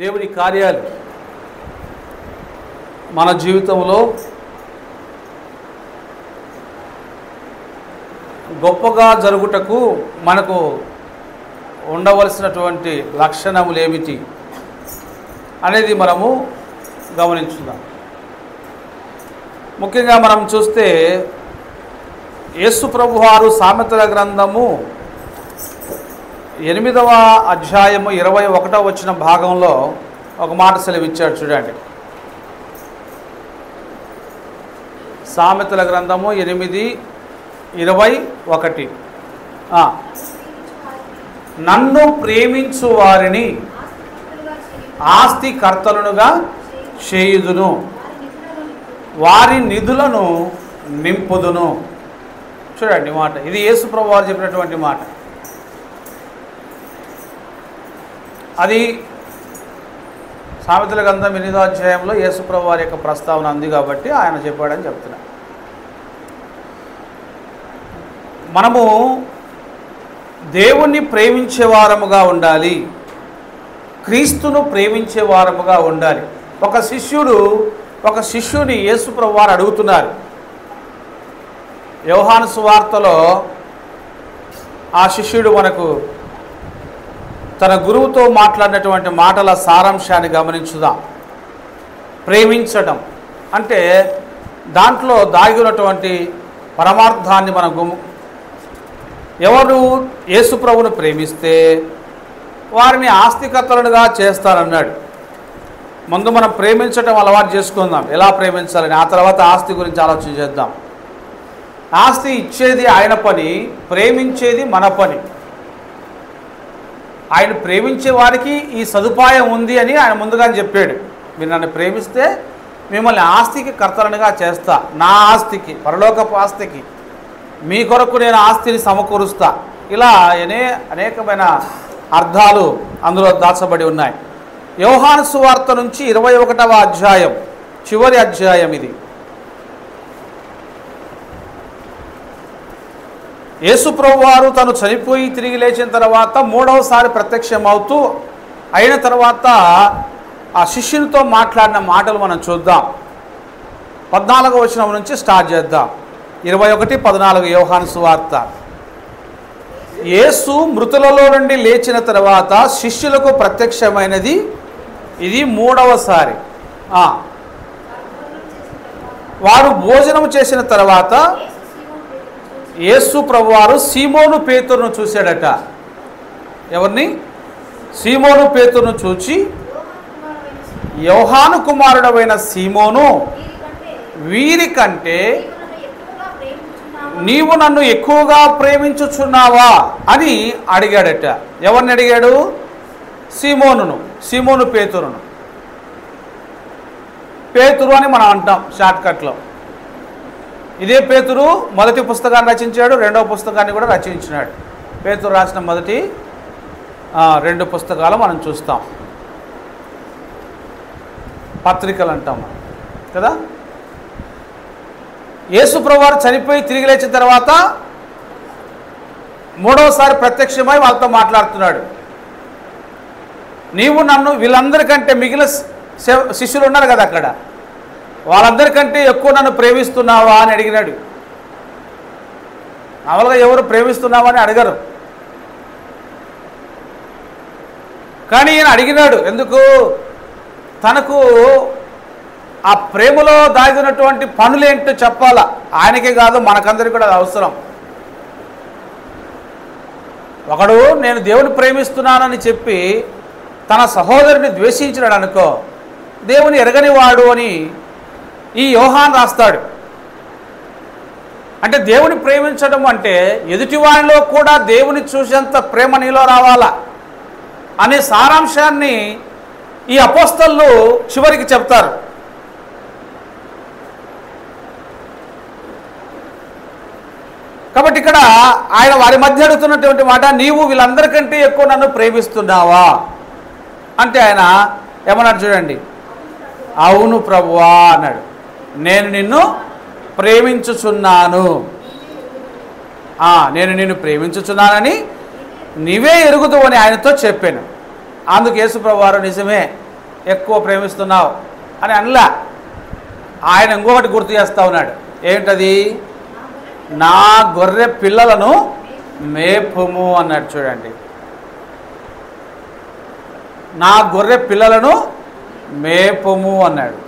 దేవుని కార్యాలు మన జీవితంలో గొప్పగా జరుగుటకు మనకు ఉండవలసినటువంటి లక్షణములు ఏమిటి అనేది మనము గమనించుదాం. ముఖ్యంగా మనం చూస్తే యేసు ప్రభువారు సామెతల గ్రంథము 8వ అధ్యాయము 21వ వచన భాగంలో ఒక మాట సెలవిచ్చాడు. చూడండి, సామెతల గ్రంథము 8:21. నన్ను ప్రేమించు వారిని ఆస్తి కర్తలునుగా చేయుదును, వారి నిధులను నింపుదును. చూడండి మాట, ఇది యేసు ప్రభువారు చెప్పినటువంటి మాట. అది సామెతల గ్రంథం 8వ అధ్యాయంలో యేసు ప్రభువారి యొక్క ప్రస్తావన ఉంది కాబట్టి ఆయన చెప్పాడని చెప్తున్నా. మనము దేవుణ్ణి ప్రేమించే వారముగా ఉండాలి, క్రీస్తును ప్రేమించే వారముగా ఉండాలి. ఒక శిష్యుని యేసు ప్రభువారు అడుగుతున్నారు. యోహాను సువార్తలో ఆ శిష్యుడు మనకు తన గురువుతో మాట్లాడినటువంటి మాటల సారాంశాన్ని గమనించుదాం. ప్రేమించడం అంటే దాంట్లో దాగి ఉన్నటువంటి పరమార్థాన్ని మనం ఎవరు యేసు ప్రభువును ప్రేమిస్తే వారిని ఆస్తికర్తలుగా చేస్తారన్నాడు. ముందు మనం ప్రేమించడం అలవాటు చేసుకుందాం, ఎలా ప్రేమించాలని. ఆ తర్వాత ఆస్తి గురించి ఆలోచన చేద్దాం. ఆస్తి ఇచ్చేది ఆయన పని, ప్రేమించేది మన పని. ఆయన ప్రేమించే వారికి ఈ సదుపాయం ఉంది అని ఆయన ముందుగానే చెప్పాడు. మీరు నన్ను ప్రేమిస్తే మిమ్మల్ని ఆస్తికి కర్తలనుగా చేస్తా, నా ఆస్తికి, పరలోకపు ఆస్తికి, మీ కొరకు నేను ఆస్తిని సమకూరుస్తా. ఇలా అనేకమైన అర్థాలు అందులో దాచబడి ఉన్నాయి. యోహాను సువార్త నుంచి 21వ అధ్యాయం చివరి అధ్యాయం ఇది. యేసు ప్రభువారు తను చనిపోయి తిరిగి లేచిన తర్వాత 3వసారి ప్రత్యక్షమవుతూ అయిన తర్వాత ఆ శిష్యునితో మాట్లాడిన మాటలు మనం చూద్దాం. 14వ వచనం నుంచి స్టార్ట్ చేద్దాం. 21:14 యోహాను సువార్త. యేసు మృతులలో నుండి లేచిన తర్వాత శిష్యులకు ప్రత్యక్షమైనది ఇది 3వసారి. వారు భోజనం చేసిన తర్వాత యేసు ప్రభువారు సీమోను పేతురును చూశాడట. ఎవరిని? సీమోను పేతురును చూచి, యోహాను కుమారుడవైన సీమోను, వీరికంటే నీవు నన్ను ఎక్కువగా ప్రేమించుచున్నావా అని అడిగాడట. ఎవరిని అడిగాడు? సీమోను పేతురును. పేతురు అని మనం అంటాం షార్ట్కట్లో. ఇదే పేతురు మొదటి పుస్తకాన్ని రచించాడు, 2వ పుస్తకాన్ని కూడా రచించినాడు. పేతురు రాసిన మొదటి 2 పుస్తకాలు మనం చూస్తాం. పత్రికలు అంటాం కదా. యేసు ప్రభువారు చనిపోయి తిరిగి లేచిన తర్వాత 3వసారి ప్రత్యక్షమై వాళ్ళతో మాట్లాడుతున్నాడు. నీవు నన్ను వీళ్ళందరికంటే, మిగిలిన శిష్యులు ఉన్నారు కదా అక్కడ, వాళ్ళందరికంటే ఎక్కువ నన్ను ప్రేమిస్తున్నావా అని అడిగినాడు. మామూలుగా ఎవరు ప్రేమిస్తున్నావా అని అడగరు, కానీ ఈయన అడిగినాడు. ఎందుకు? తనకు ఆ ప్రేమలో దాగినటువంటి పనులేంటో చెప్పాలా. ఆయనకే కాదు, మనకందరికీ కూడా అది అవసరం. ఒకడు నేను దేవుని ప్రేమిస్తున్నానని చెప్పి తన సహోదరుని ద్వేషించినాడు అనుకో, దేవుని ఎరగనివాడు అని ఈ యోహాను రాస్తాడు. అంటే దేవుని ప్రేమించడం అంటే ఎదుటివారిలో కూడా దేవుని చూసేంత ప్రేమ నీలో రావాలా అనే సారాంశాన్ని ఈ అపోస్తలు చివరికి చెప్తారు. కాబట్టి ఇక్కడ ఆయన వారి మధ్య అడుగుతున్నటువంటి మాట, నీవు వీళ్ళందరికంటే ఎక్కువ నన్ను ప్రేమిస్తున్నావా అంటే ఆయన ఏమన్నాడు చూడండి, అవును ప్రభువా అన్నాడు. నేను నిన్ను ప్రేమించుచున్నాను, నేను నిన్ను ప్రేమించుచున్నానని నీవే ఎరుగుదు అని ఆయనతో చెప్పాను. అందుకు యేసు ప్రభువారు నిజమే, ఎక్కువ ప్రేమిస్తున్నావు అని అనలా. ఆయన ఇంకొకటి గుర్తు చేస్తూ ఉన్నాడు. ఏంటది? నా గొర్రె పిల్లలను మేపుము అన్నాడు. చూడండి, నా గొర్రె పిల్లలను మేపుము అన్నాడు.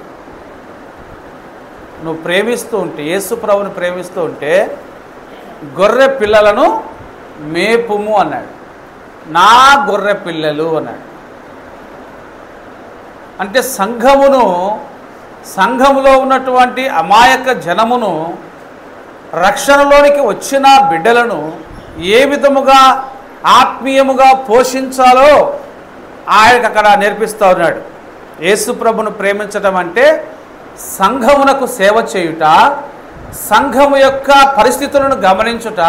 నువ్వు ప్రేమిస్తూ ఉంటే, యేసు ప్రభువుని ప్రేమిస్తూ ఉంటే గొర్రె పిల్లలను మేపుము అన్నాడు. నా గొర్రె పిల్లలు అన్నాడు. అంటే సంఘములో ఉన్నటువంటి అమాయక జనమును, రక్షణలోనికి వచ్చిన బిడ్డలను ఏ విధముగా ఆత్మీయముగా పోషించాలో ఆయనకు అక్కడ నేర్పిస్తూ ఉన్నాడు. యేసు ప్రభును ప్రేమించడం అంటే సంఘమునకు సేవ చేయుట, సంఘము యొక్క పరిస్థితులను గమనించుట,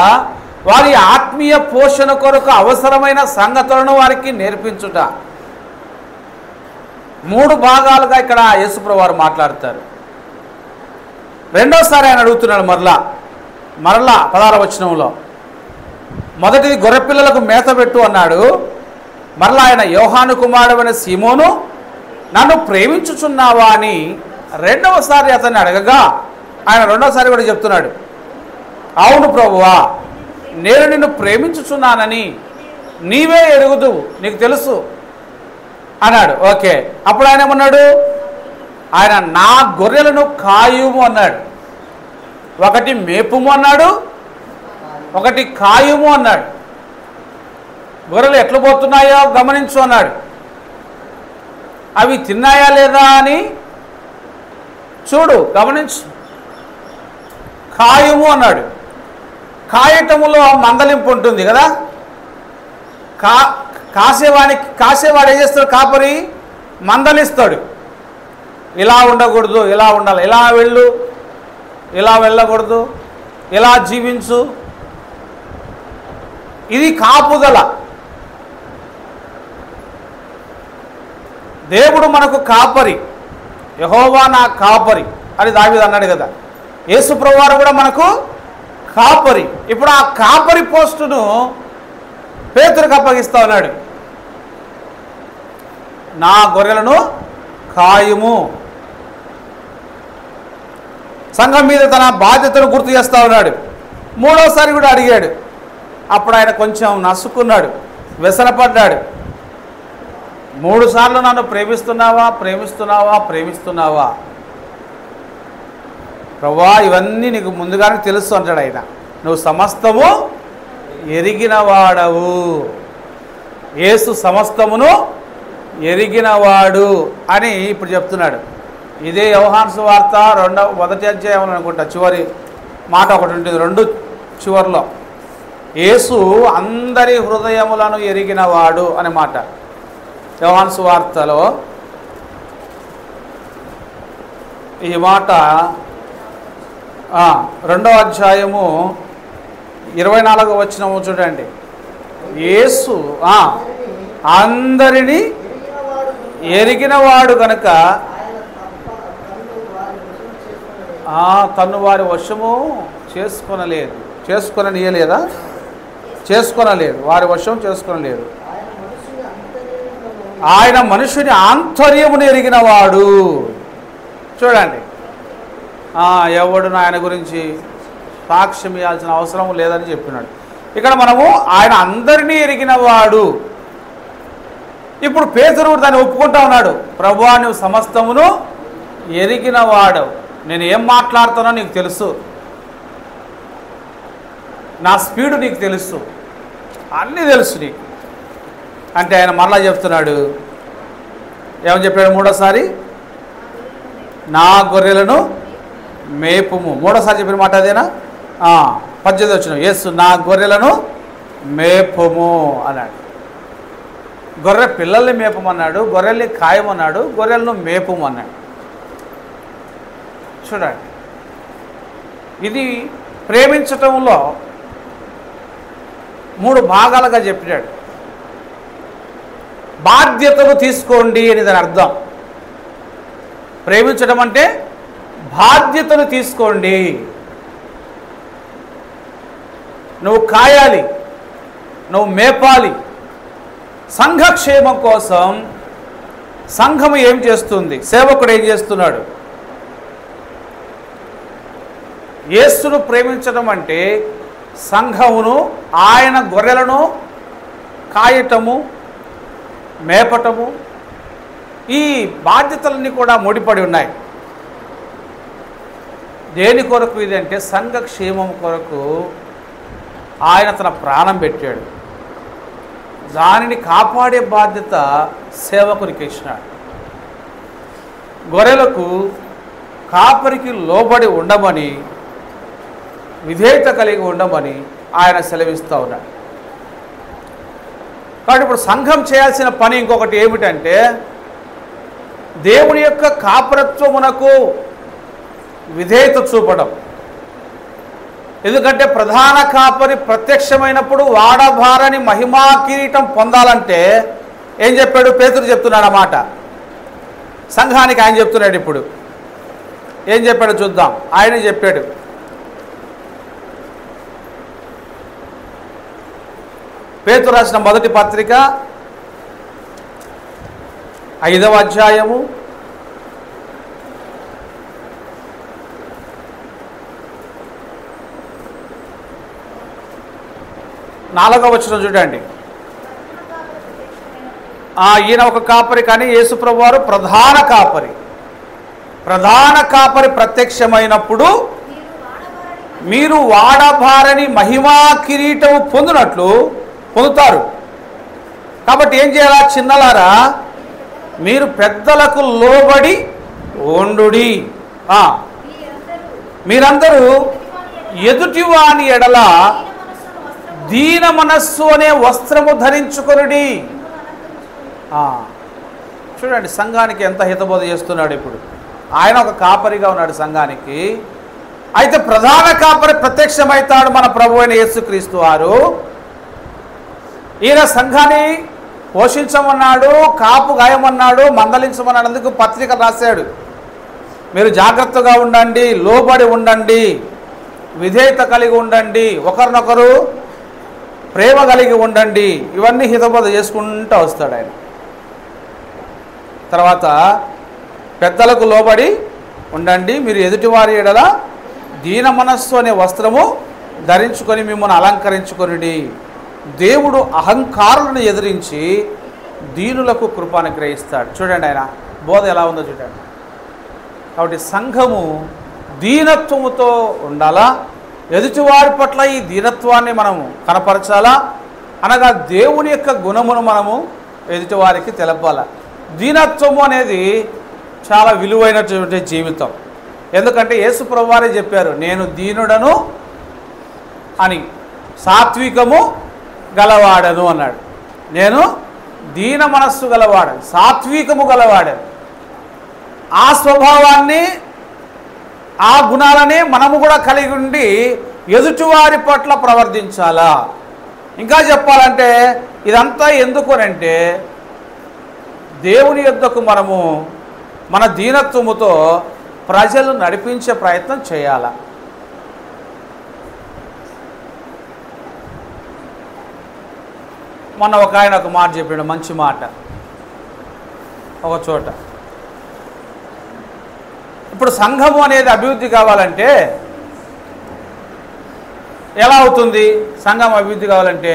వారి ఆత్మీయ పోషణ కొరకు అవసరమైన సంగతులను వారికి నేర్పించుట. 3 భాగాలుగా ఇక్కడ యేసుప్రభువు వారు మాట్లాడతారు. రెండోసారి ఆయన అడుగుతున్నాడు మరలా 16వ వచనంలో. మొదటిది గొర్రెపిల్లలకు మేత పెట్టు అన్నాడు. మరలా ఆయన యోహాను కుమారుడైన సీమోను, నన్ను ప్రేమించుచున్నావా అని రెండవసారి అతన్ని అడగగా ఆయన రెండోసారి కూడా చెప్తున్నాడు, అవును ప్రభువా, నేను నిన్ను ప్రేమించుచున్నానని నీవే ఎరుగుదువు, నీకు తెలుసు అన్నాడు. ఓకే, అప్పుడు ఆయన ఏమన్నాడు? ఆయన నా గొర్రెలను కాయుము అన్నాడు. ఒకటి మేపుము అన్నాడు, ఒకటి కాయుము అన్నాడు. గొర్రెలు ఎట్లా పోతున్నాయో గమనించు అన్నాడు. అవి తిన్నాయా లేదా అని చూడు, గమనించు. కాయుము అన్నాడు. కాయటములో మందలింపు ఉంటుంది కదా. కాసేవాడు ఏం చేస్తాడు? కాపరి మందలిస్తాడు. ఇలా ఉండకూడదు, ఇలా ఉండాలి, ఇలా వెళ్ళు, ఇలా వెళ్ళకూడదు, ఇలా జీవించు. ఇది కాపుదల. దేవుడు మనకు కాపరి, యెహోవా నా కాపరి అని దావీదు అన్నాడు కదా. యేసు ప్రభువారు కూడా మనకు కాపరి. ఇప్పుడు ఆ కాపరి పోస్టును పేతురుకు అప్పగిస్తా ఉన్నాడు. నా గొర్రెలను కాయుము. సంఘం మీద తన బాధ్యతను గుర్తు చేస్తా ఉన్నాడు. 3వసారి కూడా అడిగాడు. అప్పుడు ఆయన కొంచెం నసుకున్నాడు, వ్యసనపడ్డాడు. 3 సార్లు నన్ను ప్రేమిస్తున్నావా ప్రభువా, ఇవన్నీ నీకు ముందుగానే తెలుసు అంటాడు ఆయన. నువ్వు సమస్తము ఎరిగినవాడవు. యేసు సమస్తమును ఎరిగినవాడు అని ఇప్పుడు చెప్తున్నాడు. ఇదే యోహాను సువార్త 1వ అధ్యాయం అనుకుంటా, చివరి మాట ఒకటి ఉంటుంది, 2 చివరిలో యేసు అందరి హృదయములను ఎరిగినవాడు అనే మాట. యోహాను సువార్తలో ఈ మాట 2వ అధ్యాయము 24వ వచనము చూడండి. యేసు అందరినీ ఎరిగినవాడు కనుక తను వారి వశము చేసుకోనలేదు, వారి వశం చేసుకోనలేదు. ఆయన మనుషుని ఆంతర్యమును ఎరిగినవాడు. చూడండి, ఎవడు ఆయన గురించి సాక్ష్యం ఇవ్వాల్సిన అవసరం లేదని చెప్పినాడు. ఇక్కడ మనము ఆయన అందరినీ ఎరిగినవాడు. ఇప్పుడు పేతురు దాన్ని ఒప్పుకుంటా ఉన్నాడు. ప్రభువా, నువ్వు సమస్తమును ఎరిగినవాడు, నేను ఏం మాట్లాడుతానో నీకు తెలుసు, నా స్పీడు నీకు తెలుసు, అన్నీ తెలుసు నీకు అంటే ఆయన మరలా చెప్తున్నాడు. ఏమని చెప్పాడు? 3వసారి నా గొర్రెలను మేపుము. 3వసారి చెప్పిన మాట అదేనా? 18వ వచనం, యేసు నా గొర్రెలను మేపుము అన్నాడు. గొర్రె పిల్లల్ని మేపమన్నాడు, గొర్రెల్ని కాయమన్నాడు, గొర్రెలను మేపుమన్నాడు. చూడండి, ఇది ప్రేమించటంలో 3 భాగాలుగా చెప్పాడు. బాధ్యతను తీసుకోండి అని దాని అర్థం. ప్రేమించడం అంటే బాధ్యతను తీసుకోండి. నువ్వు కాయాలి, నువ్వు మేపాలి. సంఘక్షేమం కోసం, సంఘము ఏం చేస్తుంది, సేవకుడు ఏం చేస్తున్నాడు? యేసును ప్రేమించడం అంటే సంఘమును, ఆయన గొర్రెలను కాయటము, మేపటము, ఈ బాధ్యతలన్నీ కూడా ముడిపడి ఉన్నాయి. దేని కొరకు ఇది అంటే సంఘ క్షేమం కొరకు ఆయన తన ప్రాణం పెట్టాడు. దానిని కాపాడే బాధ్యత సేవకునికి ఇచ్చినాడు. గొర్రెలకు కాపరికి లోబడి ఉండమని, విధేయత కలిగి ఉండమని ఆయన సెలవిస్తూ ఉన్నాడు. కాబట్టి ఇప్పుడు సంఘం చేయాల్సిన పని ఇంకొకటి ఏమిటంటే దేవుని యొక్క కాపరత్వమునకు విధేయత చూపడం. ఎందుకంటే ప్రధాన కాపరి ప్రత్యక్షమైనప్పుడు వాడబారని మహిమా కిరీటం పొందాలంటే ఏం చెప్పాడు? పేతురు చెప్తున్నాడు అన్నమాట. సంఘానికి ఆయన చెప్తున్నాడు. ఇప్పుడు ఏం చెప్పాడు చూద్దాం. ఆయన చెప్పాడు, పేతురు రాసిన మొదటి పత్రిక 5వ అధ్యాయము 4వ వచనం చూడండి. ఈయన ఒక కాపరి, కానీ యేసుప్రభు వారు ప్రధాన కాపరి. ప్రధాన కాపరి ప్రత్యక్షమైనప్పుడు మీరు వాడబారని మహిమా కిరీటము పొందుతారు. కాబట్టి ఏం చేయాలా? చిన్నలారా, మీరు పెద్దలకు లోబడి ఉండుడి. మీరందరూ ఎదుటివాని ఎడల దీన మనస్సు అనే వస్త్రము ధరించుకొనుడి. చూడండి సంఘానికి ఎంత హితబోధ చేస్తున్నాడు. ఇప్పుడు ఆయన ఒక కాపరిగా ఉన్నాడు సంఘానికి. అయితే ప్రధాన కాపరి ప్రత్యక్షమవుతాడు మన ప్రభు అయిన యేసుక్రీస్తు వారు. ఈయన సంఘాన్ని పోషించమన్నాడు, కాపు గాయమన్నాడు, మందలించమన్నాడు. అందుకు పత్రిక రాశాడు, మీరు జాగ్రత్తగా ఉండండి, లోబడి ఉండండి, విధేయత కలిగి ఉండండి, ఒకరినొకరు ప్రేమ కలిగి ఉండండి. ఇవన్నీ హితబోధ చేసుకుంటూ వస్తాడు ఆయన. తర్వాత పెద్దలకు లోబడి ఉండండి, మీరు ఎదుటివారి ఎడల దీన మనస్సు అనే వస్త్రము ధరించుకొని మిమ్మల్ని అలంకరించుకొనిడి. దేవుడు అహంకారులను ఎదిరించి దీనులకు కృప అనుగ్రహిస్తాడు. చూడండి ఆయన బోధ ఎలా ఉందో చూడండి. కాబట్టి సంఘము దీనత్వముతో ఉండాలా, ఎదుటివారి పట్ల ఈ దీనత్వాన్ని మనము కనపరచాలా, అనగా దేవుని యొక్క గుణమును మనము ఎదుటివారికి తెలపాల. దీనత్వము అనేది చాలా విలువైనటువంటి జీవితం. ఎందుకంటే యేసు ప్రభువారే చెప్పారు, నేను దీనుడను అని, సాత్వికము గలవాడను అన్నాడు. నేను దీన మనస్సు గలవాడను, సాత్వికము గలవాడను. ఆ స్వభావాన్ని, ఆ గుణాలని మనము కూడా కలిగి ఉండి ఎదుటివారి పట్ల ప్రవర్తించాలా. ఇంకా చెప్పాలంటే ఇదంతా ఎందుకు అంటే దేవుని యొద్దకు మనము మన దీనత్వముతో ప్రజలు నడిపించే ప్రయత్నం చేయాలా. మొన్న ఒక ఆయన ఒక మాట చెప్పాడు, మంచి మాట. ఒక చోట ఇప్పుడు సంఘము అనేది అభివృద్ధి కావాలంటే ఎలా అవుతుంది? సంఘం అభివృద్ధి కావాలంటే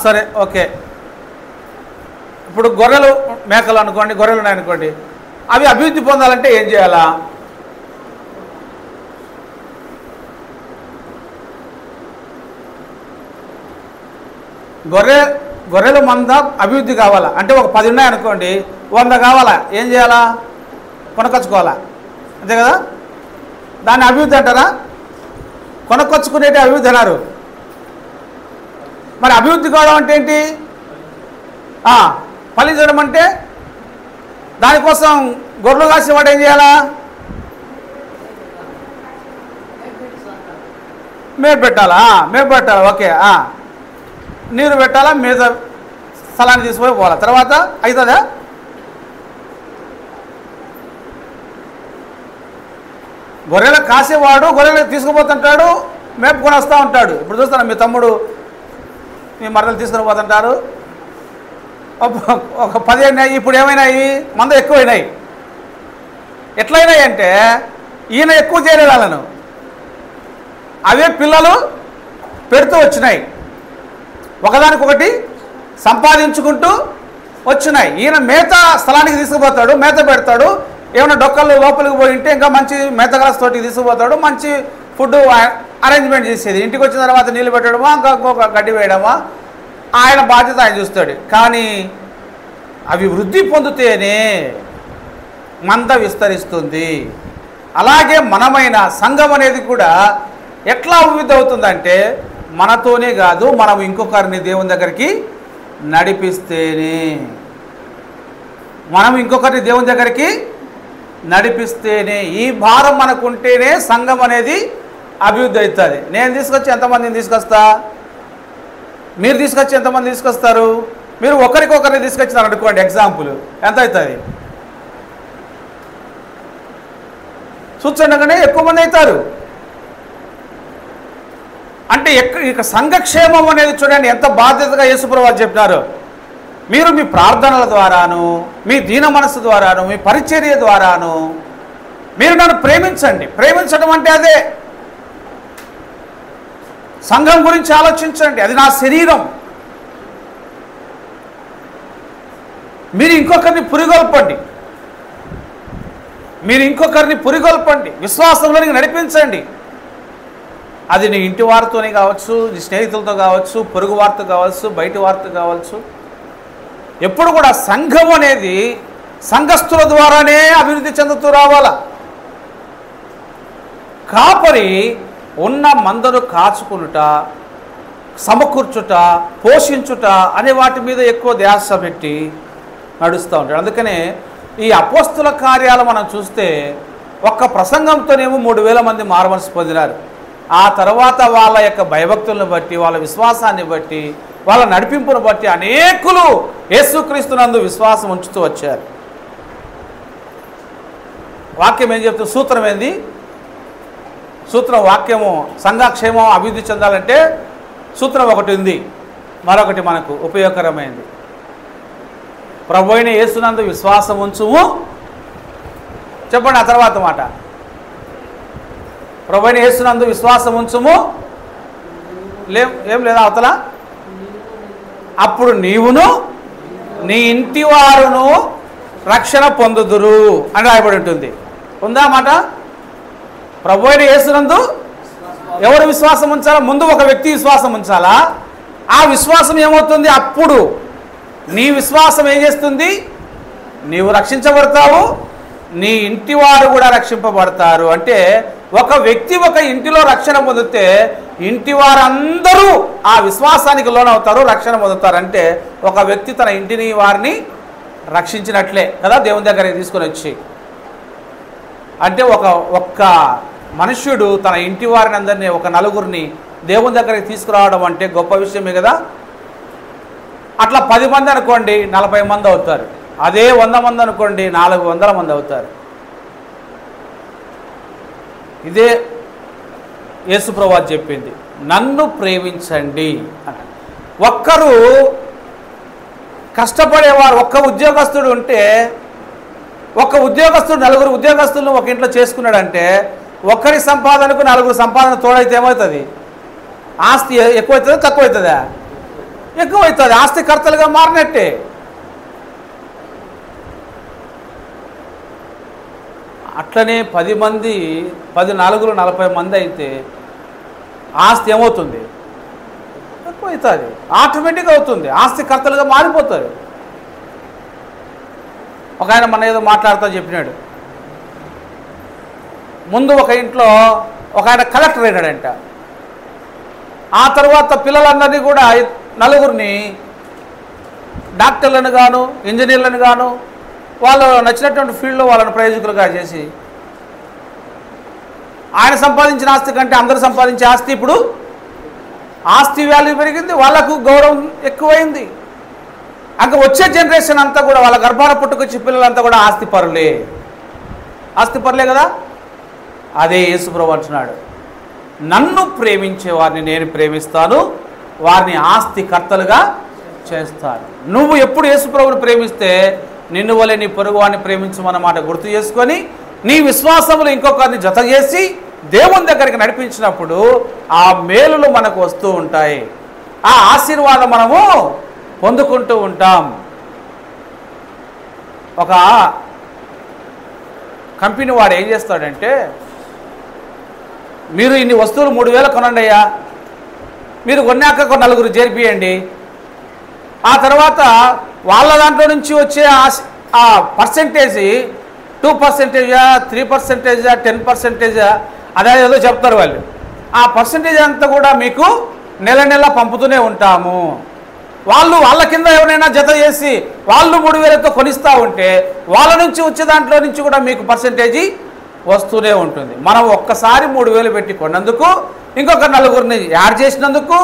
సరే ఓకే, ఇప్పుడు గొర్రెలు మేకలు అనుకోండి, గొర్రెలు ఉన్నాయనుకోండి, అవి అభివృద్ధి పొందాలంటే ఏం చేయాలా? గొర్రెల మంద అభివృద్ధి కావాలా అంటే ఒక 10 ఉన్నాయనుకోండి, 100 కావాలా, ఏం చేయాలా? కొనకొచ్చుకోవాలా, అంతే కదా? దాన్ని అభివృద్ధి అంటారా? కొనకొచ్చుకునేటి అభివృద్ధి అన్నారు. మరి అభివృద్ధి కావడం అంటే ఏంటి? ఫలించడం అంటే దానికోసం గొర్రెలు కాసేవాడు ఏం చేయాలా? మేపు పెట్టాలా? మేపు పెట్టాలా, ఓకే. నీరు పెట్టాలా, మీద స్థలాన్ని తీసుకుపోయి పోవాలా, తర్వాత అవుతుందా? గొర్రెలు కాసేవాడు గొర్రెలు తీసుకుపోతుంటాడు, మేపుకొని వస్తూ ఉంటాడు. ఇప్పుడు చూస్తాను మీ తమ్ముడు మీ మరదలు తీసుకొని పోతుంటారు. ఒక 10 అయినాయి, ఇప్పుడు ఏమైనాయి, మంద ఎక్కువైనాయి. ఎట్లయినాయి అంటే ఈయన ఎక్కువ చేయలేదు వాళ్ళను, అవే పిల్లలు పెడుతూ వచ్చినాయి, ఒకదానికొకటి సంపాదించుకుంటూ వచ్చినాయి. ఈయన మేత స్థలానికి తీసుకుపోతాడు, మేత పెడతాడు, ఏమైనా డొక్కలు లోపలికి పోయి ఉంటే ఇంకా మంచి మేత గ్లాస్ తోటి తీసుకుపోతాడు, మంచి ఫుడ్ అరేంజ్మెంట్ చేసేది. ఇంటికి వచ్చిన తర్వాత నీళ్ళు పెట్టడమా ఇంకొక గడ్డి వేయడమా ఆయన బాధ్యత ఆయన చూస్తాడు. కానీ అవి వృద్ధి పొందితేనే మంద విస్తరిస్తుంది. అలాగే మనమైన సంఘం అనేది కూడా ఎట్లా అభివృద్ధి అవుతుందంటే మనతోనే కాదు, మనం ఇంకొకరిని దేవుని దగ్గరికి నడిపిస్తేనే, మనం ఇంకొకరిని దేవుని దగ్గరికి నడిపిస్తేనే, ఈ భారం మనకుంటేనే సంఘం అనేది అభివృద్ధి అవుతుంది. నేను తీసుకొచ్చి ఎంతమందిని తీసుకొస్తా, మీరు తీసుకొచ్చి ఎంతమంది తీసుకొస్తారు? మీరు ఒకరికొకరిని తీసుకొచ్చినారు అనుకోండి, ఎగ్జాంపుల్ ఎంత అవుతుంది? చూస్తుండగానే ఎక్కువ మంది అవుతారు. అంటే ఇక సంఘక్షేమం అనేది చూడండి ఎంత బాధ్యతగా యేసుప్రభువు చెప్పినారు. మీరు మీ ప్రార్థనల ద్వారాను, మీ దీన మనస్సు ద్వారాను, మీ పరిచర్య ద్వారాను మీరు నన్ను ప్రేమించండి. ప్రేమించడం అంటే అదే, సంఘం గురించి ఆలోచించండి, అది నా శరీరం. మీరు ఇంకొకరిని పురిగొల్పండి, మీరు ఇంకొకరిని పురిగొల్పండి, విశ్వాసంలోనికి నడిపించండి. అది నీ ఇంటి వారితోనే కావచ్చు, నీ స్నేహితులతో కావచ్చు, పొరుగు వారితో కావచ్చు, బయటి వారితో కావచ్చు. ఎప్పుడు కూడా సంఘం అనేది సంఘస్థుల ద్వారానే అభివృద్ధి చెందుతూ రావాలా. కాపరి ఉన్న మందను కాచుకునుట, సమకూర్చుట, పోషించుట అనే వాటి మీద ఎక్కువ ధ్యాస పెట్టి నడుస్తూ ఉంటాడు. అందుకనే ఈ అపోస్తుల కార్యాలు మనం చూస్తే ఒక్క ప్రసంగంతోనేమో 3000 మంది మారుమనసు పొందినారు. ఆ తర్వాత వాళ్ళ యొక్క భయభక్తులను బట్టి, వాళ్ళ విశ్వాసాన్ని బట్టి, వాళ్ళ నడిపింపును బట్టి అనేకులు యేసుక్రీస్తునందు విశ్వాసం ఉంచుతూ వచ్చారు. వాక్యం ఏం చెప్తుంది? సూత్రం ఏంది? సూత్రం వాక్యము సంఘక్షేమం అభివృద్ధి చెందాలంటే సూత్రం ఒకటి ఉంది, మరొకటి మనకు ఉపయోగకరమైంది. ప్రభువైన యేసునందు విశ్వాసం ఉంచుము. చెప్పండి ఆ తర్వాత మాట. ప్రభువైన యేసునందు విశ్వాసం ఉంచుము, ఏం లేదా అవతల? అప్పుడు నీవును నీ ఇంటి వారును రక్షణ పొందుదురు అని రాయబడి ఉంటుంది. ఉందా మాట? ప్రభువైన యేసునందు ఎవరు విశ్వాసం ఉంచాలా? ముందు ఒక వ్యక్తి విశ్వాసం ఉంచాలా. ఆ విశ్వాసం ఏమవుతుంది? అప్పుడు నీ విశ్వాసం ఏం చేస్తుంది? నీవు రక్షించబడతావు, నీ ఇంటి వారు కూడా రక్షింపబడతారు. అంటే ఒక వ్యక్తి ఒక ఇంటిలో రక్షణ పొందితే ఇంటి వారందరూ ఆ విశ్వాసానికి లోనవుతారు, రక్షణ పొందుతారు. అంటే ఒక వ్యక్తి తన ఇంటిని వారిని రక్షించినట్లే కదా దేవుని దగ్గరికి తీసుకొని వచ్చి. అంటే ఒక్క మనుష్యుడు తన ఇంటి వారిని అందరినీ, ఒక నలుగురిని దేవుని దగ్గరికి తీసుకురావడం అంటే గొప్ప విషయమే కదా. అట్లా 10 మంది అనుకోండి 40 మంది అవుతారు. అదే 100 మంది అనుకోండి 400 మంది అవుతారు. ఇదే యేసుప్రభువు చెప్పింది, నన్ను ప్రేమించండి అని. ఒక్కరు కష్టపడేవారు, ఒక్క ఉద్యోగస్తుడు ఉంటే, ఒక ఉద్యోగస్తుడు 4 ఉద్యోగస్తులను ఒక ఇంట్లో చేసుకున్నాడంటే ఒక్కరి సంపాదనకు 4 సంపాదన తోడైతే ఏమవుతుంది? ఆస్తి ఎక్కువవుతుందా తక్కువవుతుందా? ఎక్కువవుతుంది. ఆస్తికర్తలుగా మారినట్టే. అట్లనే 10 మంది 10 4 40 మంది అయితే ఆస్తి ఏమవుతుంది? ఎక్కువవుతుంది, ఆటోమేటిక్గా అవుతుంది, ఆస్తికర్తలుగా మారిపోతారు. ఒక ఆయన మన ఏదో మాట్లాడుతూ చెప్పినాడు, ముందు ఒక ఇంట్లో ఒక ఆయన కలెక్టర్ అయినాడంట. ఆ తర్వాత పిల్లలందరినీ కూడా 4 డాక్టర్లను గాను, ఇంజనీర్లను గాను, వాళ్ళు నచ్చినటువంటి ఫీల్డ్లో వాళ్ళని ప్రయోజకులుగా చేసి ఆయన సంపాదించిన ఆస్తి కంటే అందరూ సంపాదించే ఆస్తి ఇప్పుడు ఆస్తి వాల్యూ పెరిగింది, వాళ్ళకు గౌరవం ఎక్కువైంది. ఇంకా వచ్చే జనరేషన్ అంతా కూడా వాళ్ళ గర్భాన పుట్టుకొచ్చే పిల్లలంతా కూడా ఆస్తిపరులే కదా. అదే యేసుప్రభువు అంటున్నాడు, నన్ను ప్రేమించే వారిని నేను ప్రేమిస్తాను, వారిని ఆస్తికర్తలుగా చేస్తారు. నువ్వు ఎప్పుడు యేసుప్రభుని ప్రేమిస్తే నిన్ను వలె నీ పొరుగువాడిని ప్రేమించమన్నమాట గుర్తు చేసుకొని నీ విశ్వాసములు ఇంకొకరిని జత చేసి దేవుని దగ్గరికి నడిపించినప్పుడు ఆ మేలులు మనకు వస్తూ ఉంటాయి, ఆ ఆశీర్వాదం మనము పొందుకుంటూ ఉంటాం. ఒక కంపెనీ వాడు ఏం చేస్తాడంటే, మీరు ఇన్ని వస్తువులు 3,000 కొనండి అయ్యా, మీరు కొన్నాక ఒక నలుగురు చేర్పియండి, ఆ తర్వాత వాళ్ళ దాంట్లో నుంచి వచ్చే ఆ పర్సెంటేజ్ 2%, 3%, 10%, అదేదో చెప్తారు వాళ్ళు. ఆ పర్సెంటేజ్ అంతా కూడా మీకు నెల నెల పంపుతూనే ఉంటాము. వాళ్ళ కింద ఎవరైనా జత చేసి వాళ్ళు 3,000తో కొనిస్తూ ఉంటే వాళ్ళ నుంచి వచ్చే దాంట్లో నుంచి కూడా మీకు పర్సెంటేజీ వస్తూనే ఉంటుంది. మనం ఒక్కసారి 3,000 పెట్టి కొన్నందుకు, ఇంకొక నలుగురిని యాడ్ చేసినందుకు,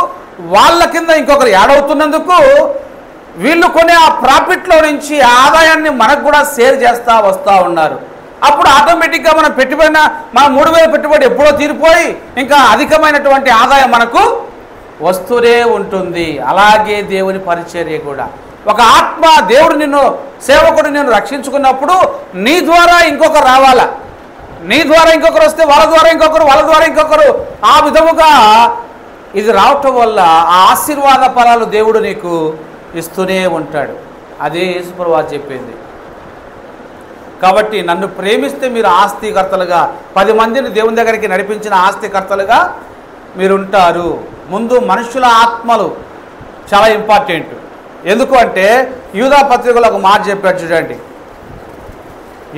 వాళ్ళ కింద ఇంకొకరు యాడ్ అవుతున్నందుకు వీళ్ళు కొనే ఆ ప్రాఫిట్లో నుంచి ఆదాయాన్ని మనకు కూడా షేర్ చేస్తూ వస్తూ ఉన్నారు. అప్పుడు ఆటోమేటిక్గా మనం పెట్టుబడిన మన 3,000 పెట్టుబడి ఎప్పుడో తీరిపోయి ఇంకా అధికమైనటువంటి ఆదాయం మనకు వస్తూనే ఉంటుంది. అలాగే దేవుని పరిచర్య కూడా ఒక ఆత్మ, దేవుడు నిన్ను సేవకుడు నిన్ను రక్షించుకున్నప్పుడు నీ ద్వారా ఇంకొకరు రావాలా, నీ ద్వారా ఇంకొకరు వస్తే వాళ్ళ ద్వారా ఇంకొకరు, వాళ్ళ ద్వారా ఇంకొకరు, ఆ విధముగా ఇది రావటం వల్ల ఆ ఆశీర్వాద ఫలాలు దేవుడు నీకు ఇస్తూనే ఉంటాడు. అదే యేసుప్రభువు చెప్పింది. కాబట్టి నన్ను ప్రేమిస్తే మీరు ఆస్తికర్తలుగా, 10 మందిని దేవుని దగ్గరికి నడిపించిన ఆస్తికర్తలుగా మీరు ఉంటారు. ముందు మనుషుల ఆత్మలు చాలా ఇంపార్టెంట్. ఎందుకు అంటే యూదా పత్రికలో ఒక మాట చెప్పాడు చూడండి.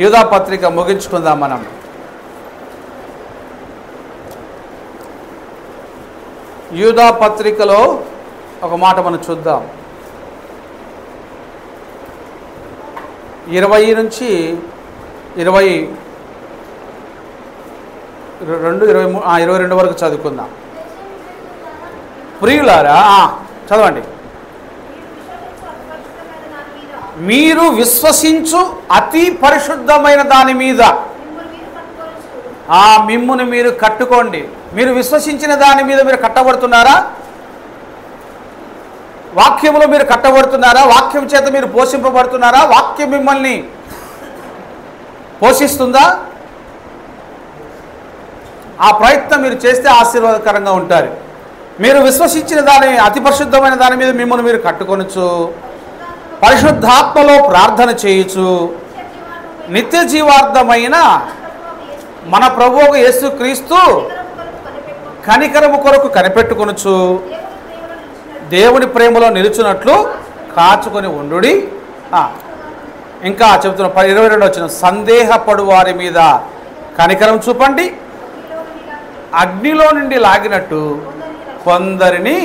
యూదా పత్రిక ముగించుకుందాం మనం. యూదా పత్రికలో ఒక మాట మనం చూద్దాం. 20 నుంచి 22 వరకు చదువుకుందాం. ప్రియులారా, చదవండి. మీరు విశ్వసించు అతి పరిశుద్ధమైన దాని మీద మిమ్మును మీరు కట్టుకోండి. మీరు విశ్వసించిన దాని మీద మీరు కట్టబడుతున్నారా? వాక్యములో మీరు కట్టబడుతున్నారా? వాక్యం చేత మీరు పోషింపబడుతున్నారా? వాక్యం మిమ్మల్ని పోషిస్తుందా? ఆ ప్రయత్నం మీరు చేస్తే ఆశీర్వాదకరంగా ఉంటారు. మీరు విశ్వసించిన దాని అతి పరిశుద్ధమైన దాని మీద మిమ్మల్ని మీరు కట్టుకొనొచ్చు, పరిశుద్ధాత్మలో ప్రార్థన చేయొచ్చు, నిత్య జీవార్థమైన మన ప్రభువు యేసుక్రీస్తు కనికరము కొరకు కనిపెట్టుకొనొచ్చు, దేవుని ప్రేమలో నిలుచున్నట్లు కాచుకొని ఉండుడి. ఇంకా చెబుతున్న 22 వచ్చిన, సందేహపడు వారి మీద కనికరం చూపండి, అగ్నిలో నుండి లాగినట్టు కొందరిని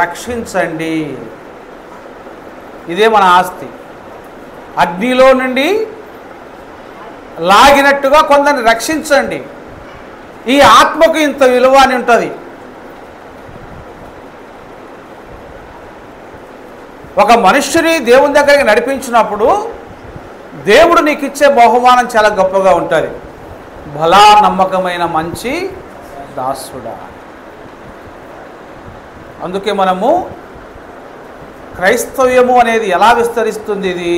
రక్షించండి. ఇదే మన ఆస్తి. అగ్నిలో నుండి లాగినట్టుగా కొందరిని రక్షించండి. ఈ ఆత్మకు ఇంత విలువ అని ఉంటుంది. ఒక మనుష్యుని దేవుని దగ్గరికి నడిపించినప్పుడు దేవుడు నీకు ఇచ్చే బహుమానం చాలా గొప్పగా ఉంటుంది. బలా నమ్మకమైన మంచి దాసుడా. అందుకే మనము క్రైస్తవ్యము అనేది ఎలా విస్తరిస్తుంది ఇది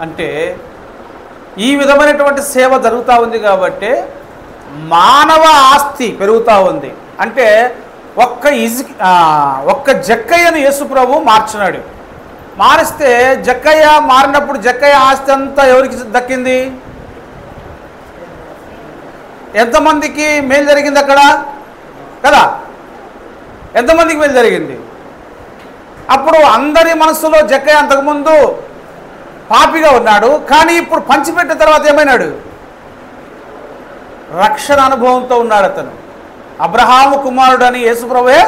అంటే, ఈ విధమైనటువంటి సేవ జరుగుతూ ఉంది కాబట్టి మానవ ఆస్తి పెరుగుతూ ఉంది. అంటే ఒక్క జక్కయ్యను యేసుప్రభు మార్చినాడు. మారిస్తే జక్కయ్య మారినప్పుడు జక్కయ్య ఆస్తి అంతా ఎవరికి దక్కింది? ఎంతమందికి మేలు జరిగింది అక్కడ కదా? ఎంతమందికి మేలు జరిగింది? అప్పుడు అందరి మనసులో జక్కయ్య అంతకుముందు పాపిగా ఉన్నాడు, కానీ ఇప్పుడు పంచిపెట్టిన తర్వాత ఏమైనాడు? రక్షణ అనుభవంతో ఉన్నాడు. అతను అబ్రహాము కుమారుడు అని యేసుప్రభువే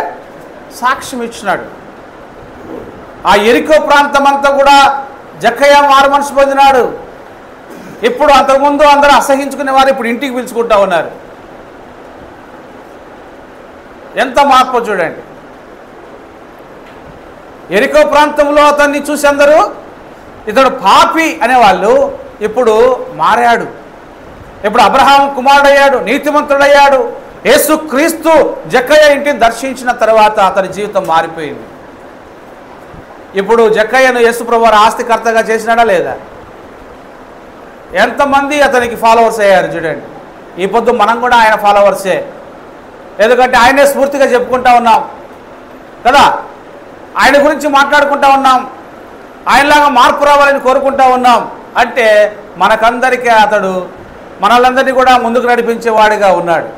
సాక్ష్యం ఇచ్చినాడు. ఆ ఎరికో ప్రాంతం అంతా కూడా జక్కయ్య మారు మనసు పొందినాడు. ఇప్పుడు అంతకుముందు అందరూ అసహించుకునే వారు ఇప్పుడు ఇంటికి పిలుచుకుంటా ఉన్నారు. ఎంత మార్పు చూడండి. ఎరికో ప్రాంతంలో అతన్ని చూసి అందరూ ఇతడు పాపి అనేవాళ్ళు ఇప్పుడు మారాడు. ఇప్పుడు అబ్రహాం కుమారుడయ్యాడు, నీతిమంతుడయ్యాడు, యేసుక్రీస్తు జక్కయ్య ఇంటిని దర్శించిన తర్వాత అతని జీవితం మారిపోయింది. ఇప్పుడు జక్కయ్యను యేసుప్రభు వారు ఆస్తికర్తగా చేసినాడా లేదా? ఎంతమంది అతనికి ఫాలోవర్స్ అయ్యారు చూడండి. ఈ పొద్దు మనం కూడా ఆయన ఫాలోవర్సే. ఎందుకంటే ఆయనే స్ఫూర్తిగా చెప్పుకుంటా ఉన్నాం కదా, ఆయన గురించి మాట్లాడుకుంటా ఉన్నాం, ఆయనలాగా మార్పు రావాలని కోరుకుంటా ఉన్నాం. అంటే మనకందరికీ అతడు మనలందరినీ కూడా ముందుకు నడిపించేవాడిగా ఉన్నాడు.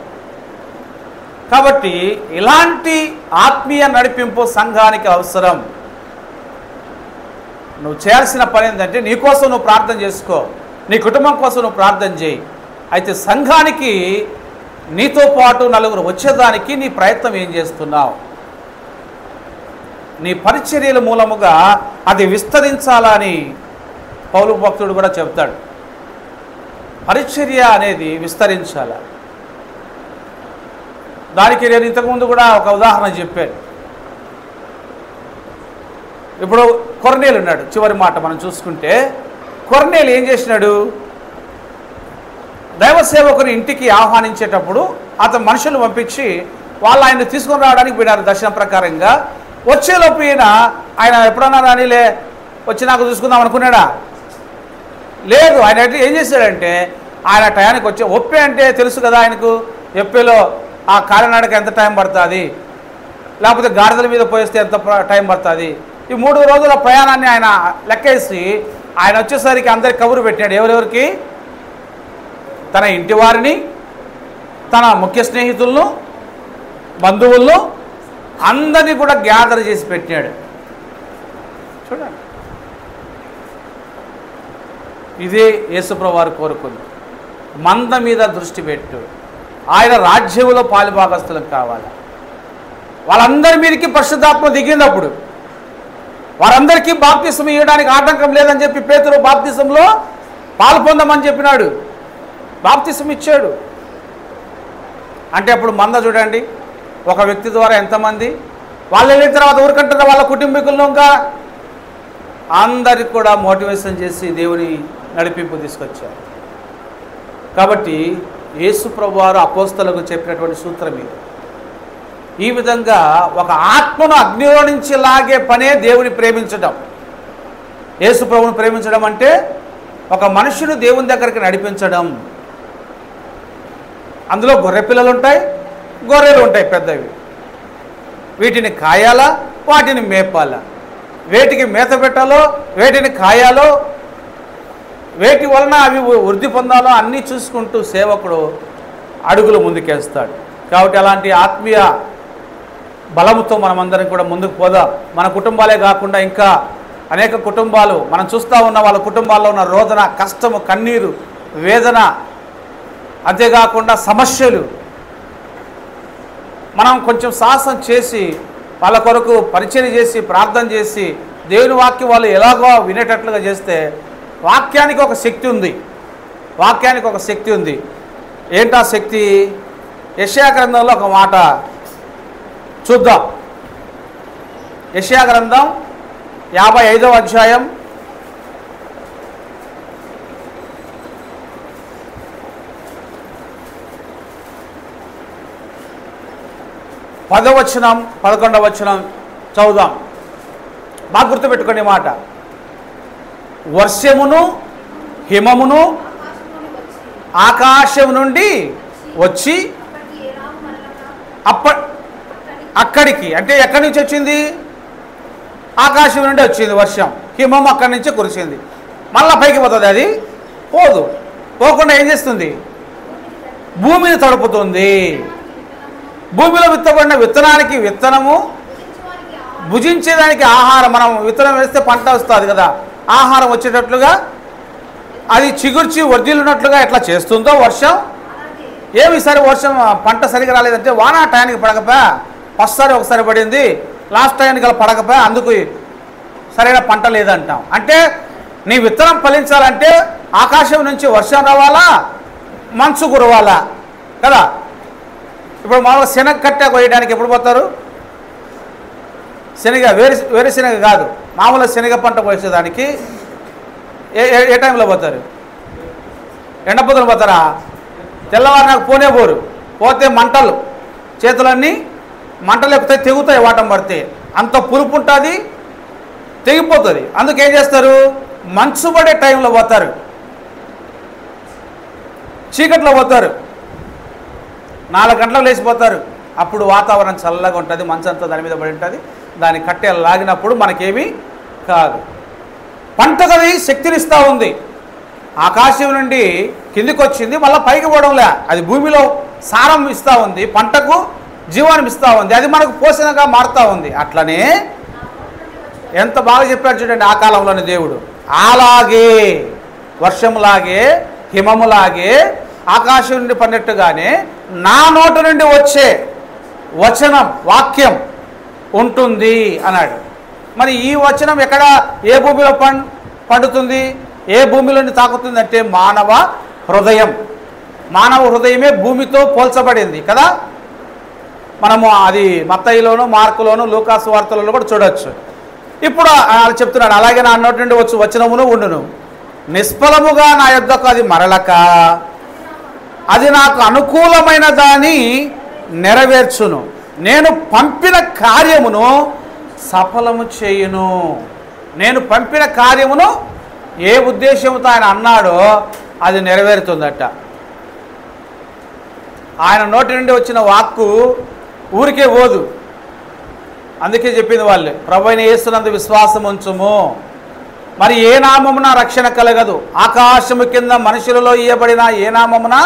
కాబట్టి ఇలాంటి ఆత్మీయ నడిపింపు సంఘానికి అవసరం. నువ్వు చేయాల్సిన పని ఏంటంటే నీ కోసం నువ్వు ప్రార్థన చేసుకో, నీ కుటుంబం కోసం నువ్వు ప్రార్థన చేయి. అయితే సంఘానికి నీతో పాటు నలుగురు వచ్చేదానికి నీ ప్రయత్నం ఏం చేస్తున్నావు? నీ పరిచర్యల మూలముగా అది విస్తరించాలని పౌలు భక్తుడు కూడా చెప్తాడు. పరిచర్య అనేది విస్తరించాల. దానికి నేను ఇంతకుముందు కూడా ఒక ఉదాహరణ చెప్పాను. ఇప్పుడు కొర్నేలు ఉన్నాడు, చివరి మాట మనం చూసుకుంటే కొర్నేలు ఏం చేసినాడు? దైవ సేవకుని ఇంటికి ఆహ్వానించేటప్పుడు అతను మనుషులు పంపించి వాళ్ళు ఆయన తీసుకొని రావడానికి పోయినారు దర్శనం ప్రకారంగా. వచ్చేలోపు ఆయన ఎప్పుడన్నా రానిలే వచ్చి నాకు చూసుకుందాం అనుకున్నాడా? లేదు. ఆయన ఏం చేశాడంటే ఆయన టయానికి వచ్చి ఒప్పే అంటే తెలుసు కదా ఆయనకు, ఎప్పేలో ఆ కాలినడక ఎంత టైం పడుతుంది, లేకపోతే గాడిదల మీద పోయేస్తే ఎంత టైం పడుతుంది, ఈ 3 రోజుల ప్రయాణాన్ని ఆయన లెక్కేసి ఆయన వచ్చేసరికి అందరికి కబురు పెట్టాడు. ఎవరెవరికి? తన ఇంటి వారిని, తన ముఖ్య స్నేహితులను, బంధువులను అందరినీ కూడా గ్యాదర్ చేసి పెట్టాడు. చూడండి, ఇదే యేసుప్రభువు వారు కోరుకుంది. మంద మీద దృష్టి పెట్టు, ఆయన రాజ్యంలో పాలుభాగస్తులకు కావాలి. వాళ్ళందరి మీదకి పరిశుద్ధాత్మ దిగినప్పుడు వారందరికీ బాప్తిసం ఇవ్వడానికి ఆటంకం లేదని చెప్పి పేతురు బాప్తిసంలో పాలు పొందమని చెప్పినాడు. బాప్తిసం ఇచ్చాడు. అంటే అప్పుడు మంద చూడండి, ఒక వ్యక్తి ద్వారా ఎంతమంది, వాళ్ళు వెళ్ళిన తర్వాత ఊరికంటారు వాళ్ళ కుటుంబీకులను ఇంకా అందరికి కూడా మోటివేషన్ చేసి దేవుని నడిపింపు తీసుకొచ్చారు. కాబట్టి యేసు ప్రభువు వారు అపోస్తలకు చెప్పినటువంటి సూత్రం ఇది. ఈ విధంగా ఒక ఆత్మను అగ్నిలో నుంచి లాగే పనే దేవుని ప్రేమించడం. యేసు ప్రభువును ప్రేమించడం అంటే ఒక మనుషుని దేవుని దగ్గరికి నడిపించడం. అందులో గొర్రె పిల్లలు ఉంటాయి, గొర్రెలు ఉంటాయి పెద్దవి. వీటిని కాయాలా, వాటిని మేపాలా, వేటికి మేత పెట్టాలో, వేటిని కాయాలో, వేటి వలన అవి వృద్ధి పొందాలో అన్నీ చూసుకుంటూ సేవకుడు అడుగులు ముందుకేస్తాడు. కాబట్టి అలాంటి ఆత్మీయ బలముతో మనమందరం కూడా ముందుకు పోదాం. మన కుటుంబాలే కాకుండా ఇంకా అనేక కుటుంబాలు మనం చూస్తూ ఉన్న వాళ్ళ కుటుంబాల్లో ఉన్న రోదన, కష్టము, కన్నీరు, వేదన, అంతేకాకుండా సమస్యలు మనం కొంచెం సాహసం చేసి వాళ్ళ కొరకు పరిచయం చేసి ప్రార్థన చేసి దేవుని వాక్యం వాళ్ళు ఎలాగో వినేటట్లుగా చేస్తే వాక్యానికి ఒక శక్తి ఉంది. వాక్యానికి ఒక శక్తి ఉంది. ఏంటా శక్తి? యెషయా గ్రంథంలో ఒక మాట చూద్దాం. యెషయా గ్రంథం 55వ అధ్యాయం 10వ వచనం 11వ వచనం చదువుదాం. బాగా గుర్తుపెట్టుకోండి మాట. వర్షమును హిమమును ఆకాశం నుండి వచ్చి అక్కడికి, అంటే ఎక్కడి నుంచి వచ్చింది? ఆకాశం నుండి వచ్చింది వర్షం, హిమం అక్కడి నుంచే కురిసింది. మళ్ళీ పైకి పోతుంది, అది పోదు. పోకుండా ఏం చేస్తుంది? భూమిని తడుపుతుంది. భూమిలో విత్తబడిన విత్తనానికి విత్తనము, భుజించేదానికి ఆహారం. మనం విత్తనం వేస్తే పంట వస్తుంది కదా, ఆహారం వచ్చేటట్లుగా అది చిగుర్చి వర్ధిల్లున్నట్లుగా ఎట్లా చేస్తుందో వర్షం. ఏమి ఈసారి వర్షం పంట సరిగా రాలేదంటే వాన టయానికి పడకపోయా, ఫస్ట్సారి ఒకసారి పడింది, లాస్ట్ టయానికి అలా పడకపోయా, అందుకు సరైన పంట లేదంటాం. అంటే నీ విత్తనం ఫలించాలంటే ఆకాశం నుంచి వర్షం రావాలా, మంచు కురవాలా కదా. ఇప్పుడు మామూలుగా శనగ కట్టె కోయడానికి ఎప్పుడు పోతారు? శనగ, వేరుశనగ కాదు, మామూలుగా శనగ పంట కోసేదానికి ఏ టైంలో పోతారు? ఎండపొద్దున పోతారా? తెల్లవారు నాకు పోనే పోరు. పోతే మంటలు, చేతులన్నీ మంటలు ఎక్కుతాయి, తెగుతాయి, వాటం పడితే అంత పులుపు ఉంటుంది, తెగిపోతుంది. అందుకేం చేస్తారు, మంచు పడే టైంలో పోతారు, చీకట్లో పోతారు, 4 గంటలకు లేచిపోతారు. అప్పుడు వాతావరణం చల్లగా ఉంటుంది, మంచు అంతా దాని మీద పడి ఉంటుంది, దాన్ని కట్టెలు లాగినప్పుడు మనకేమీ కాదు. పంటకది శక్తినిస్తూ ఉంది. ఆకాశం నుండి కిందికి వచ్చింది, మళ్ళీ పైకి పోవడంలే, అది భూమిలో సారం ఇస్తూ ఉంది, పంటకు జీవాన్ని ఇస్తూ ఉంది, అది మనకు పోషణగా మారుతూ ఉంది. అట్లనే ఎంత బాగా చెప్పాడు చూడండి ఆ కాలంలోని దేవుడు. అలాగే వర్షములాగే హిమములాగే ఆకాశం నుండి పడినట్టుగానే నా నోటి నుండి వచ్చే వచనం, వాక్యం ఉంటుంది అన్నాడు. మరి ఈ వచనం ఎక్కడ, ఏ భూమిలో పండుతుంది, ఏ భూమిలోని తాకుతుంది అంటే మానవ హృదయం. మానవ హృదయమే భూమితో పోల్చబడింది కదా. మనము అది మత్తయిలోను, మార్కులోను, లూకాసు వార్తలలో కూడా చూడవచ్చు. ఇప్పుడు చెప్తున్నాడు, అలాగే నా నోటి నుండి వచ్చి వచనమును ఉండును, నిష్ఫలముగా నా యొద్దకు అది మరలక అది నాకు అనుకూలమైన దాన్ని నెరవేర్చును, నేను పంపిన కార్యమును సఫలము చేయును. నేను పంపిన కార్యమును ఏ ఉద్దేశంతో ఆయన అన్నాడో అది నెరవేరుతుందట. ఆయన నోటి నుండి వచ్చిన వాక్కు ఊరికే పోదు. అందుకే చెప్పింది వాళ్ళు, ప్రభువైన యేసునందు విశ్వాసం ఉంచుము, మరి ఏ నామమున రక్షణ కలగదు, ఆకాశము కింద మనుషులలో ఇయ్యబడిన ఏ నామమున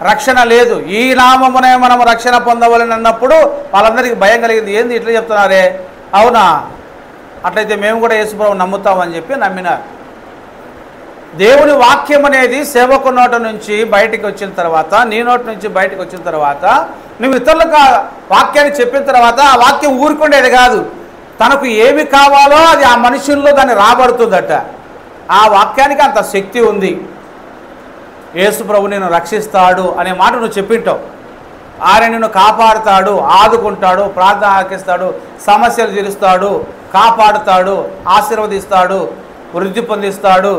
రక్షణ లేదు, ఈ నామమునే మనం రక్షణ పొందవాలని అన్నప్పుడు వాళ్ళందరికీ భయం కలిగింది. ఏంది ఇట్లా చెప్తున్నారే, అవునా, అట్లయితే మేము కూడా యేసుప్రభువుని నమ్ముతామని చెప్పి నమ్మినారు. దేవుని వాక్యం అనేది సేవకు నోటి నుంచి బయటికి వచ్చిన తర్వాత, నీ నోటి నుంచి బయటకు వచ్చిన తర్వాత, నువ్వు ఇతరులకు వాక్యాన్ని చెప్పిన తర్వాత ఆ వాక్యం ఊరుకుండేది కాదు, తనకు ఏమి కావాలో అది ఆ మనుషుల్లో దాన్ని రాబడుతుందట. ఆ వాక్యానికి అంత శక్తి ఉంది. యేసు ప్రభు నిన్ను రక్షిస్తాడు అనే మాట నువ్వు చెప్పింటావు, ఆయన నిన్ను కాపాడుతాడు, ఆదుకుంటాడు, ప్రార్థన ఆలకిస్తాడు, సమస్యలు తీరుస్తాడు, కాపాడుతాడు, ఆశీర్వదిస్తాడు, వృద్ధి పొందిస్తాడు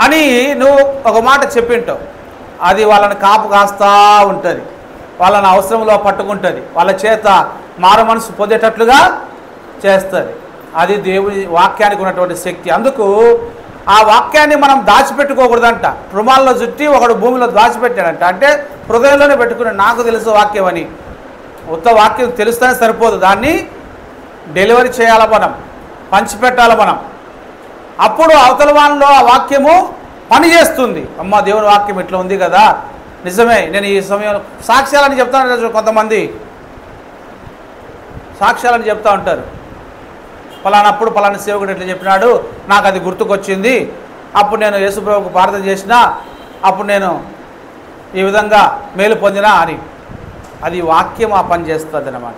అని నువ్వు ఒక మాట చెప్పింటావు. అది వాళ్ళని కాపు కాస్తూ ఉంటుంది, వాళ్ళని అవసరంలో పట్టుకుంటుంది, వాళ్ళ చేత మారు మనసు పొందేటట్లుగా చేస్తుంది. అది దేవుని వాక్యానికి ఉన్నటువంటి శక్తి. అందుకు ఆ వాక్యాన్ని మనం దాచిపెట్టుకోకూడదంట. రుమాల్లో చుట్టి ఒకడు భూమిలో దాచిపెట్టాడంట, అంటే హృదయంలోనే పెట్టుకుని నాకు తెలుసు వాక్యం అని. ఉత్త వాక్యం తెలుస్తేనే సరిపోదు, దాన్ని డెలివరీ చేయాలి మనం, పంచిపెట్టాలి మనం. అప్పుడు అవతల వాళ్ళలో ఆ వాక్యము పనిచేస్తుంది. అమ్మ దేవుని వాక్యం ఇట్లా ఉంది కదా, నిజమే. నేను ఈ సమయంలో సాక్ష్యాలని చెప్తాను, కొంతమంది సాక్ష్యాలని చెప్తూ ఉంటారు, పలానప్పుడు పలానా సేవకుడు ఎట్లా చెప్పినాడు, నాకు అది గుర్తుకొచ్చింది, అప్పుడు నేను యేసుప్రభువుకు ప్రార్థన చేసిన, అప్పుడు నేను ఈ విధంగా మేలు పొందినా అని. అది వాక్యం ఆ పని చేస్తుంది అన్నమాట.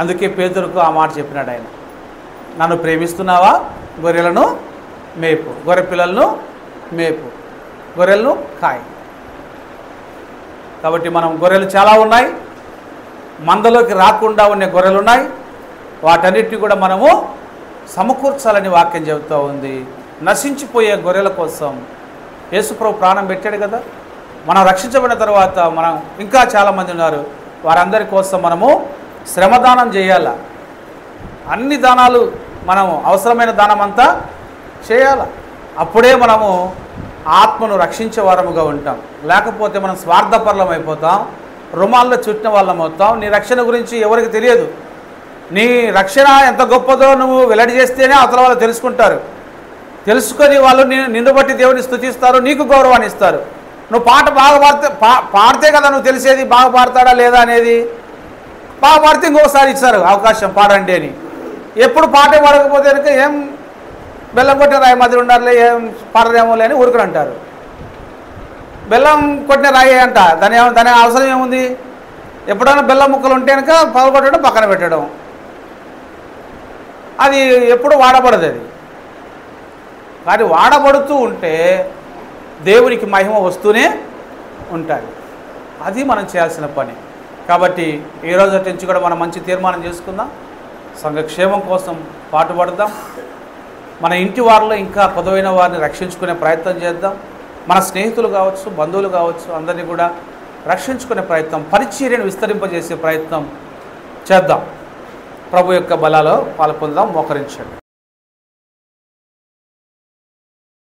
అందుకే పేతురుకు ఆ మాట చెప్పినాడు ఆయన, నన్ను ప్రేమిస్తున్నావా, గొర్రెలను మేపు, గొర్రె పిల్లలను మేపు, గొర్రెలను కాయి. కాబట్టి మనం గొర్రెలు చాలా ఉన్నాయి, మందలోకి రాకుండా ఉన్న గొర్రెలు ఉన్నాయి, వాటన్నిటిని కూడా మనము సమకూర్చాలని వాక్యం చెబుతూ ఉంది. నశించిపోయే గొర్రెల కోసం యేసుప్రభు ప్రాణం పెట్టాడు కదా. మనం రక్షించబడిన తర్వాత మనం ఇంకా చాలామంది ఉన్నారు, వారందరి కోసం మనము శ్రమదానం చేయాల. అన్ని దానాలు మనము అవసరమైన దానం అంతా చేయాల. అప్పుడే మనము ఆత్మను రక్షించే వారముగా ఉంటాం. లేకపోతే మనం స్వార్థపరులం అయిపోతాం, రుమాల్లో చుట్టిన వాళ్ళం అవుతాం. నీ రక్షణ గురించి ఎవరికి తెలియదు. నీ రక్షణ ఎంత గొప్పదో నువ్వు వెల్లడి చేస్తేనే అవతల వాళ్ళు తెలుసుకుంటారు. తెలుసుకొని వాళ్ళు నిన్ను బట్టి దేవుని స్తుతిస్తారు, నీకు గౌరవాన్ని ఇస్తారు. నువ్వు పాట బాగా పాడితే కదా నువ్వు తెలిసేది బాగా పాడతాడా లేదా అనేది. బాగా పాడితే ఇంకొకసారి ఇచ్చారు అవకాశం పాడండి అని. ఎప్పుడు పాటే పాడకపోతే కనుక ఏం బెల్లం కొట్టిన రాయి మధ్య ఉండాలి, ఏం పాడరేమో లేని ఊరుకుని అంటారు. బెల్లం కొట్టిన రాయి అంట, దాని అవసరం ఏముంది? ఎప్పుడైనా బెల్లం ముక్కలు ఉంటే కనుక పగలగొట్టడం, పక్కన పెట్టడం, అది ఎప్పుడు వాడబడదు. అది కానీ వాడబడుతూ ఉంటే దేవునికి మహిమ వస్తూనే ఉంటుంది. అది మనం చేయాల్సిన పని. కాబట్టి ఈ రోజు నుంచి కూడా మనం మంచి తీర్మానం చేసుకుందాం, సంఘక్షేమం కోసం పాటుపడదాం, మన ఇంటి వారిలో ఇంకా కొదవైన వారిని రక్షించుకునే ప్రయత్నం చేద్దాం. మన స్నేహితులు కావచ్చు, బంధువులు కావచ్చు, అందరినీ కూడా రక్షించుకునే ప్రయత్నం, పరిచర్యను విస్తరింపజేసే ప్రయత్నం చేద్దాం. ప్రభు యొక్క బలాలో పాల్పొందాం. మోకరించండి.